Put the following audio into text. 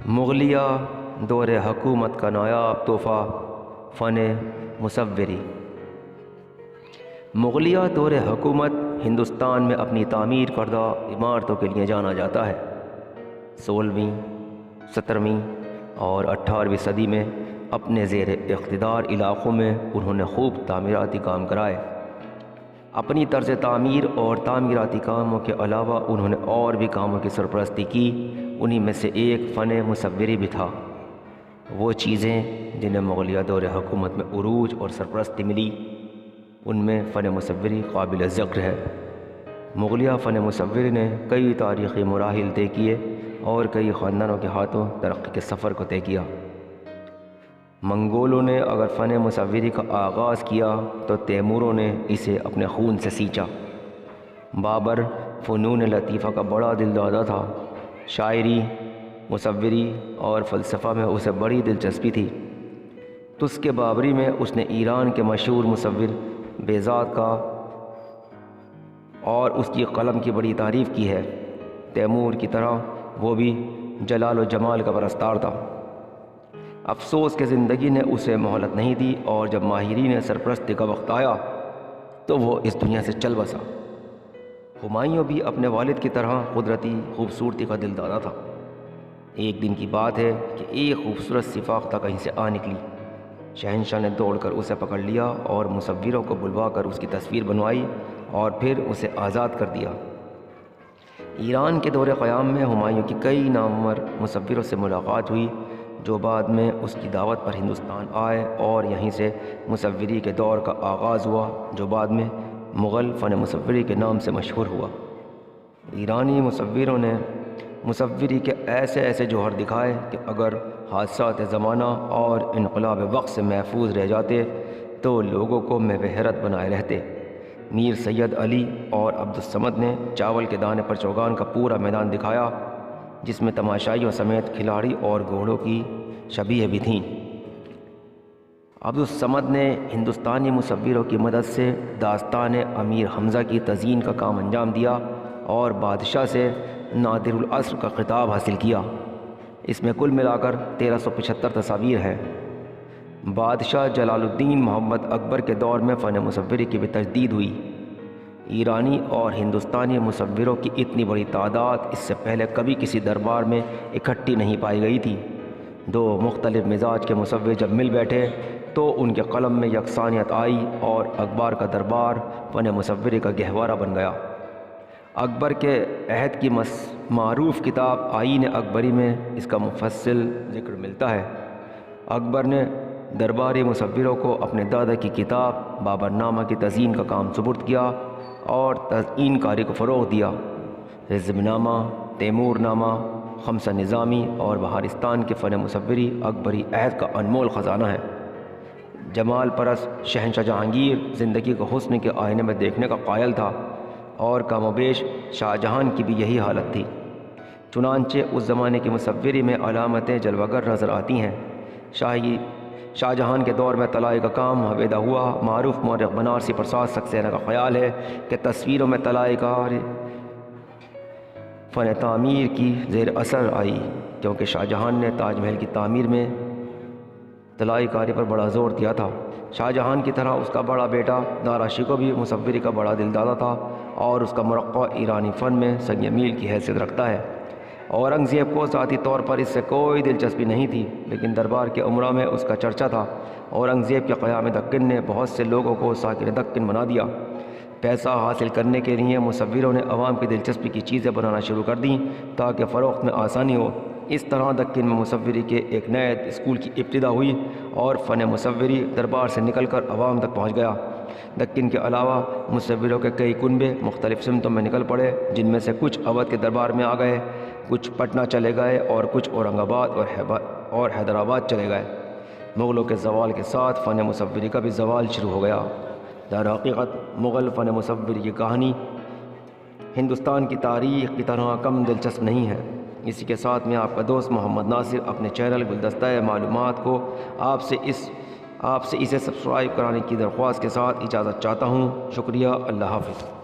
مغلیہ دور حکومت کا نایاب تحفہ فن مصوری۔ مغلیہ دور حکومت ہندوستان میں اپنی تعمیر کردہ عمارتوں کے لیے جانا جاتا ہے۔ 16ویں، 17ویں اور 18ویں صدی میں اپنے زیر اقتدار علاقوں میں انہوں نے خوب تعمیراتی کام کرائے۔ اپنی طرز تعمیر اور تعمیراتی کاموں کے علاوہ انہوں نے اور بھی کاموں کی سرپرستی کی۔ انہی میں سے ایک فن مصوری بھی تھا۔ وہ چیزیں جنہیں مغلیہ دور حکومت میں عروج اور سرپرستی ملی، ان میں فن مصوری قابل ذکر ہے۔ مغلیہ فن مصوری نے کئی تاریخی مراحل طے کیے اور کئی خاندانوں کے ہاتھوں ترقی کے سفر کو طے کیا۔ منگولوں نے اگر فن مصوری کا آغاز کیا تو تیموروں نے اسے اپنے خون سے سینچا۔ بابر فنون لطیفہ کا بڑا دل دادا تھا۔ شاعری، مصوری اور فلسفہ میں اسے بڑی دلچسپی تھی۔ تسک بابری میں اس نے ایران کے مشہور مصور بیزاد کا اور اس کی قلم کی بڑی تعریف کی ہے۔ تیمور کی طرح وہ بھی جلال و جمال کا پرستار تھا۔ افسوس کہ زندگی نے اسے مہلت نہیں دی اور جب ماہرین سرپرستی کا وقت آیا تو وہ اس دنیا سے چل بسا۔ ہمایوں بھی اپنے والد کی طرح قدرتی خوبصورتی کا دل دادا تھا۔ ایک دن کی بات ہے کہ ایک خوبصورت سی فاختہ کہیں سے آ نکلی۔ شہنشاہ نے دوڑ کر اسے پکڑ لیا اور مصوروں کو بلوا کر اس کی تصویر بنوائی اور پھر اسے آزاد کر دیا۔ ایران کے دور قیام میں ہمایوں کی کئی نامور مصوروں سے ملاقات ہوئی جو بعد میں اس کی دعوت پر ہندوستان آئے اور یہیں سے مصوری کے دور کا آغاز ہوا جو بعد میں مغل فن مصوری کے نام سے مشہور ہوا۔ ایرانی مصوروں نے مصوری کے ایسے ایسے جوہر دکھائے کہ اگر حادثات زمانہ اور انقلاب وقت سے محفوظ رہ جاتے تو لوگوں کو محو حیرت بنائے رہتے۔ میر سید علی اور عبدالصمد نے چاول کے دانے پر چوگان کا پورا میدان دکھایا جس میں تماشائیوں سمیت کھلاڑی اور گھوڑوں کی شبیہیں بھی تھیں۔ عبدالصمد نے ہندوستانی مصوروں کی مدد سے داستان امیر حمزہ کی تزئین کا کام انجام دیا اور بادشاہ سے نادر العصر کا خطاب حاصل کیا۔ اس میں کل ملا کر 1375 تصاویر ہیں۔ بادشاہ جلال الدین محمد اکبر کے دور میں فن مصوری کی بھی تجدید ہوئی۔ ایرانی اور ہندوستانی مصوروں کی اتنی بڑی تعداد اس سے پہلے کبھی کسی دربار میں اکٹھی نہیں پائی گئی تھی۔ دو مختلف مزاج کے مصور جب مل بیٹھے تو ان کے قلم میں یکسانیت آئی اور اکبر کا دربار فن مصوری کا گہوارہ بن گیا۔ اکبر کے عہد کی معروف کتاب آئین اکبری میں اس کا مفصل ذکر ملتا ہے۔ اکبر نے درباری مصوروں کو اپنے دادا کی کتاب بابر نامہ کی تزئین کا کام سپرد کیا اور تزئین کاری کو فروغ دیا۔ حزب نامہ، تیمور نامہ، خمسہ نظامی اور بہارستان کے فن مصوری اکبری عہد کا انمول خزانہ ہے۔ جمال پرست شہنشاہ جہانگیر زندگی کو حسن کے آئینے میں دیکھنے کا قائل تھا اور کم و بیش شاہ جہان کی بھی یہی حالت تھی۔ چنانچہ اس زمانے کی مصوری میں علامتیں جلوہ گر نظر آتی ہیں۔ شاہ جہان کے دور میں طلائی کا کام حویدہ ہوا۔ معروف مورخ بنارسی پرساد سکسینہ کا خیال ہے کہ تصویروں میں طلائی کاری فن تعمیر کی زیر اثر آئی کیونکہ شاہ جہان نے تاج محل کی تعمیر میں طلائی کاری پر بڑا زور دیا تھا۔ شاہ جہان کی طرح اس کا بڑا بیٹا دارا شکوہ بھی مصوری کا بڑا دل دادا تھا اور اس کا مرقع ایرانی فن میں سنگ میل کی حیثیت رکھتا ہے۔ اورنگزیب کو ذاتی طور پر اس سے کوئی دلچسپی نہیں تھی لیکن دربار کے امراء میں اس کا چرچا تھا۔ اورنگزیب کے قیام دکن نے بہت سے لوگوں کو ساکن دکن بنا دیا۔ پیسہ حاصل کرنے کے لیے مصوروں نے عوام کی دلچسپی کی چیزیں بنانا شروع کر دیں تاکہ فروخت میں آسانی ہو۔ اس طرح دکن میں مصوری کے ایک نئے اسکول کی ابتدا ہوئی اور فن مصوری دربار سے نکل کر عوام تک پہنچ گیا۔ دکن کے علاوہ مصوروں کے کئی کنبے مختلف سمتوں میں نکل پڑے جن میں سے کچھ اودھ کے دربار میں آ گئے، کچھ پٹنہ چلے گئے اور کچھ اورنگ آباد اور حیدرآباد چلے گئے۔ مغلوں کے زوال کے ساتھ فن مصوری کا بھی زوال شروع ہو گیا۔ در حقیقت مغل فن مصوری کی کہانی ہندوستان کی تاریخ کی طرح کم دلچسپ نہیں ہے۔ اسی کے ساتھ میں آپ کا دوست محمد ناصر اپنے چینل گلدستہ معلومات کو آپ سے اسے سبسکرائب کرانے کی درخواست کے ساتھ اجازت چاہتا ہوں۔ شکریہ، اللہ حافظ۔